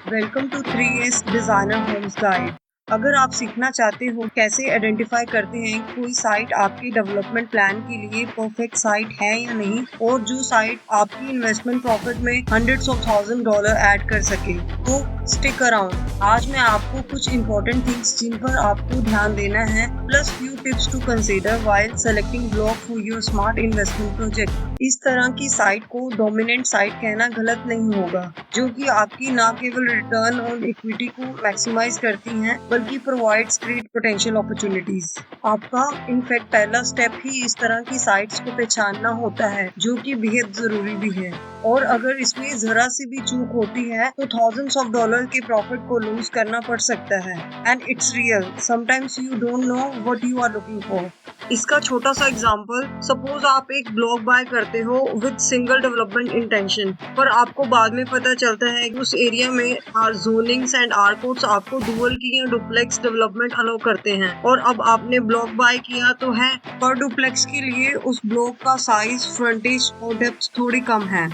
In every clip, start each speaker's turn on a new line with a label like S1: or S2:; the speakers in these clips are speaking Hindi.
S1: Welcome to 3S designer homes guide. अगर आप सीखना चाहते हो कैसे आइडेंटिफाई करते हैं कोई साइट आपके डेवलपमेंट प्लान के लिए परफेक्ट साइट है या नहीं, और जो साइट आपकी इन्वेस्टमेंट प्रॉफिट में हंड्रेड्स ऑफ $1000 ऐड कर सके, तो स्टिक अराउंड। आज मैं आपको कुछ इंपॉर्टेंट थिंग्स जिन पर आपको ध्यान देना है, plus few tips to consider while selecting block for your smart investment project. इस तरह की साइट को डोमिनेंट साइट कहना गलत नहीं होगा, जो कि आपकी न केवल रिटर्न ऑन इक्विटी को मैक्सिमाइज करती हैं, बल्कि प्रोवाइड्स ग्रेट पोटेंशियल अपॉर्चुनिटीज। आपका इनफैक्ट पहला स्टेप ही इस तरह की साइट्स को पहचानना होता है, जो कि बेहद जरूरी भी है। और अगर इसमें जरा सी भी चूक होती है तो थाउजेंड्स ऑफ डॉलर के प्रॉफिट को लूज करना पड़ सकता है। And it's real, sometimes you don't know what you are looking for. इसका छोटा सा एग्जांपल, सपोज आप एक ब्लॉक बाय करते हो विद सिंगल डेवलपमेंट इंटेंशन, पर आपको बाद में पता चलता है कि उस एरिया में आर जोनिंग्स एंड आर कोड्स आपको डुअल की या डुप्लेक्स डेवलपमेंट अलाउ करते हैं, और अब आपने ब्लॉक बाय किया तो है, पर डुप्लेक्स के लिए उस ब्लॉक का साइज, फ्रंटेज और डेप्थ थोड़ी कम है।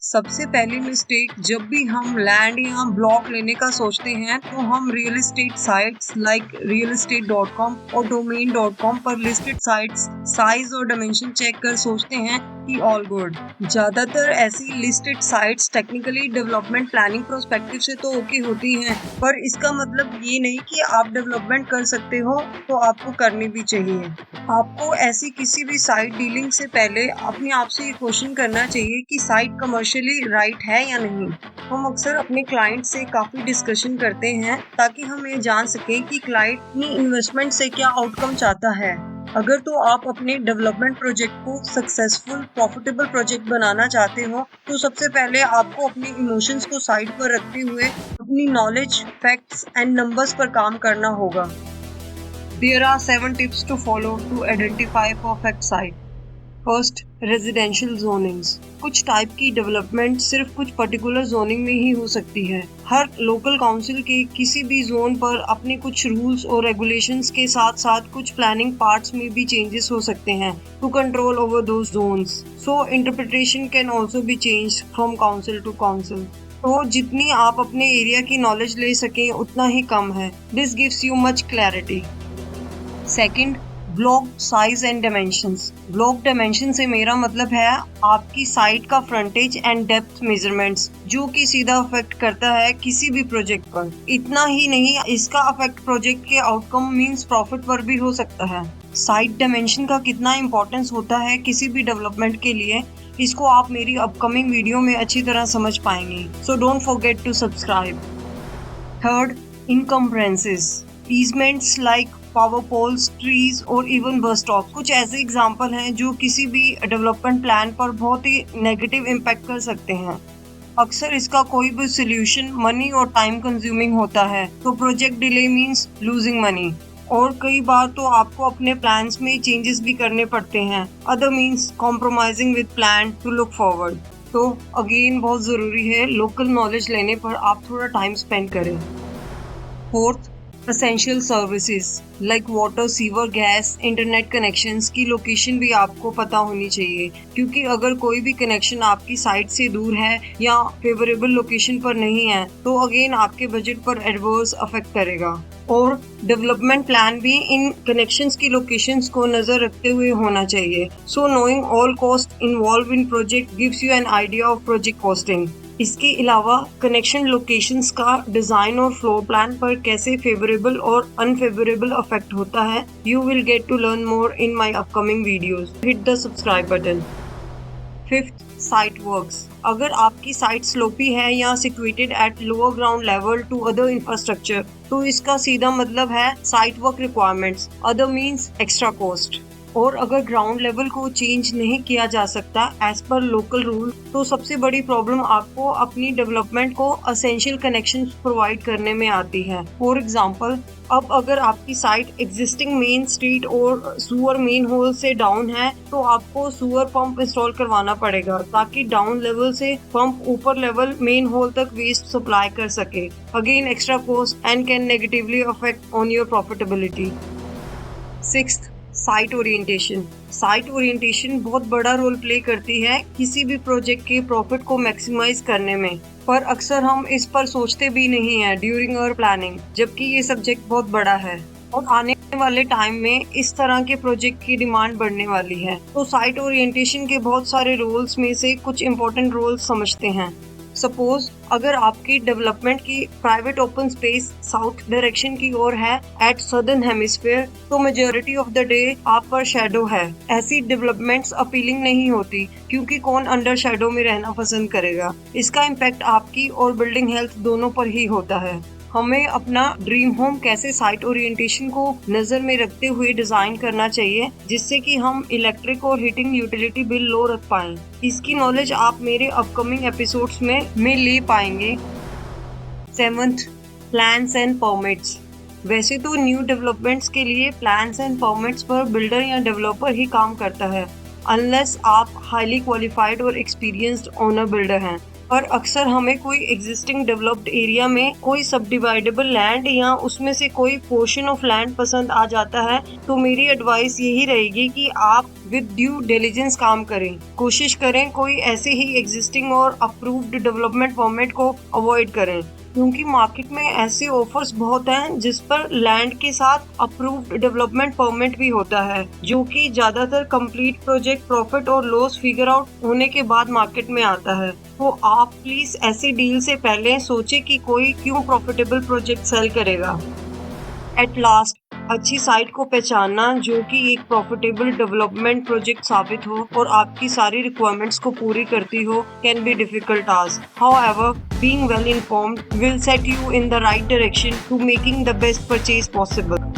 S1: सबसे पहली मिस्टेक, जब भी हम लैंड या ब्लॉक लेने का सोचते हैं तो हम real estate sites like realestate.com और domain.com पर लिस्टेड साइट्स साइज और डायमेंशन चेक कर सोचते हैं कि ऑल गुड। ज्यादातर ऐसी listed sites technically development planning prospective से तो ओके होती हैं, पर इसका मतलब ये नहीं कि आप डेवलपमेंट कर सकते हो, तो आपको करनी भी चाहिए। आपको ऐसी किसी भी साइट डीलिंग से पहले अपने आप से ये क्वेश्चन करना चाहिए कि साइट कमर्शियली राइट है या नहीं। हम अक्सर अपने क्लाइंट से काफी डिस्कशन करते हैं ताकि हम ये जान सकें कि क्लाइंट अपनी इन्वेस्टमेंट से क्या आउटकम चाहता है। अगर तो आप अपने डेवलपमेंट प्रोजेक्ट को सक्सेसफुल प्रॉफिटेबल प्रोजेक्ट बनाना चाहते हो, तो सबसे पहले आपको अपने इमोशंस को साइड पर रखते हुए अपनी नॉलेज, फैक्ट्स एंड नंबर्स पर काम करना होगा। There are 7 tips to follow to identify perfect site. First, residential zonings. कुछ टाइप की डेवलपमेंट सिर्फ कुछ पर्टिकुलर जोनिंग में ही हो सकती है। हर लोकल काउंसिल के किसी भी जोन पर अपने कुछ रूल्स और रेगुलेशंस के साथ साथ कुछ प्लानिंग पार्ट्स में भी चेंजेस हो सकते हैं to control over those zones. So interpretation can also be changed from council to council. तो जितनी आप अपने एरिया की नॉलेज ले सकें उतना ही कम है। This gives you much clarity. Second, block size and dimensions. Block dimension से मेरा मतलब है आपकी साइट का फ्रंटेज एंड डेप्थ मेजरमेंट्स, जो कि सीधा अफेक्ट करता है किसी भी प्रोजेक्ट पर। इतना ही नहीं, इसका अफेक्ट प्रोजेक्ट के आउटकम मींस प्रॉफिट पर भी हो सकता है। साइट डायमेंशन का कितना इंपॉर्टेंस होता है किसी भी डेवलपमेंट के लिए, इसको आप मेरी अपकमिंग वीडियो में अच्छी तरह समझ पाएंगे। So don't forget to subscribe. Third, encumbrances. Easements like power poles, trees और इवन बस स्टॉप कुछ ऐसे एग्जाम्पल हैं जो किसी भी डेवलपमेंट प्लान पर बहुत ही नेगेटिव इम्पैक्ट कर सकते हैं। अक्सर इसका कोई भी सोल्यूशन मनी और टाइम कंज्यूमिंग होता है, तो project delay means losing money, और कई बार तो आपको अपने प्लान्स में चेंजेस भी करने पड़ते हैं। Other means compromising with plan to look forward. तो अगेन बहुत जरूरी है लोकल नॉलेज लेने पर आप थोड़ा टाइम स्पेंड करें। Fourth, essential services like water, sewer, gas, internet connections की लोकेशन भी आपको पता होनी चाहिए, क्योंकि अगर कोई भी कनेक्शन आपकी साइट से दूर है या फेवरेबल लोकेशन पर नहीं है, तो अगेन आपके बजट पर एडवर्स अफेक्ट करेगा। और डेवलपमेंट प्लान भी इन कनेक्शंस की लोकेशंस को नजर रखते हुए होना चाहिए। So knowing all cost involve in project gives you an idea of project costing. इसके अलावा कनेक्शन लोकेशंस का डिजाइन और फ्लोर प्लान पर कैसे फेवरेबल और अनफेवरेबल अफेक्ट होता है, you will get to learn more in my upcoming videos. Hit the subscribe button. Fifth, site works. अगर आपकी साइट स्लोपी है या situated at lower ground level to other infrastructure, तो इसका सीधा मतलब है site work requirements, other means extra cost. और अगर ग्राउंड लेवल को चेंज नहीं किया जा सकता एज पर लोकल रूल, तो सबसे बड़ी प्रॉब्लम आपको अपनी डेवलपमेंट को एसेंशियल कनेक्शन प्रोवाइड करने में आती है। फॉर एग्जांपल, अब अगर आपकी साइट एग्जिस्टिंग मेन स्ट्रीट और सुअर मेन होल से डाउन है, तो आपको सुअर पंप इंस्टॉल करवाना पड़ेगा ताकि डाउन लेवल से पंप ऊपर लेवल मेन होल तक वेस्ट सप्लाई कर सके। Again extra cost and can negatively affect on your profitability. Sixth, site orientation. Site orientation बहुत बड़ा रोल प्ले करती है किसी भी प्रोजेक्ट के प्रॉफिट को मैक्सिमाइज करने में। पर अक्सर हम इस पर सोचते भी नहीं हैं ड्यूरिंग आवर प्लानिंग, जबकि ये सब्जेक्ट बहुत बड़ा है और आने वाले टाइम में इस तरह के प्रोजेक्ट की डिमांड बढ़ने वाली है। तो साइट ओरिएंटेशन के बहुत सारे रोल्स में से कुछ इंपॉर्टेंट रोल्स समझते हैं। सपोज अगर आपकी डेवलपमेंट की private open space south direction की ओर है एट सदर्न हेमिस्फीयर, तो मेजॉरिटी ऑफ द डे आप पर शेडो है। ऐसी डेवलपमेंट्स अपीलिंग नहीं होती, क्योंकि कौन अंडर शेडो में रहना पसंद करेगा। इसका इम्पैक्ट आपकी और बिल्डिंग हेल्थ दोनों पर ही होता है। हमें अपना ड्रीम होम कैसे साइट ओरिएंटेशन को नजर में रखते हुए डिजाइन करना चाहिए, जिससे कि हम इलेक्ट्रिक और हीटिंग यूटिलिटी बिल लो रख पाएं। इसकी नॉलेज आप मेरे अपकमिंग एपिसोड्स में ले पाएंगे। 7th, plans and permits. वैसे तो न्यू डेवलपमेंट्स के लिए प्लान्स एंड परमिट्स पर बिल्डर या डेवलपर ही काम करता है, अनलेस आप हाईली क्वालिफाइड और एक्सपीरियंस्ड ओनर बिल्डर हैं। पर अक्सर हमें कोई एग्जिस्टिंग डेवलप्ड एरिया में कोई सब डिवाइडेबल लैंड या उसमें से कोई पोर्शन ऑफ लैंड पसंद आ जाता है, तो मेरी एडवाइस यही रहेगी कि आप विद ड्यू डिलिजेंस काम करें। कोशिश करें कोई ऐसे ही एग्जिस्टिंग और अप्रूव्ड डेवलपमेंट परमिट को अवॉइड करें, क्योंकि मार्केट में ऐसे ऑफर्स बहुत हैं जिस पर लैंड के साथ अप्रूव्ड डेवलपमेंट परमिट भी होता है, जो कि ज्यादातर कंप्लीट प्रोजेक्ट प्रॉफिट और लॉस फिगर आउट होने के बाद मार्केट में आता है। तो आप प्लीज ऐसी डील से पहले सोचें कि कोई क्यों प्रॉफिटेबल प्रोजेक्ट सेल करेगा। एट लास्ट, अच्छी साइट को पहचानना जो कि एक प्रॉफिटेबल डेवलपमेंट प्रोजेक्ट साबित हो और आपकी सारी रिक्वायरमेंट्स को पूरी करती हो, can be difficult task. However, being well informed will set you in the right direction to making the best purchase possible.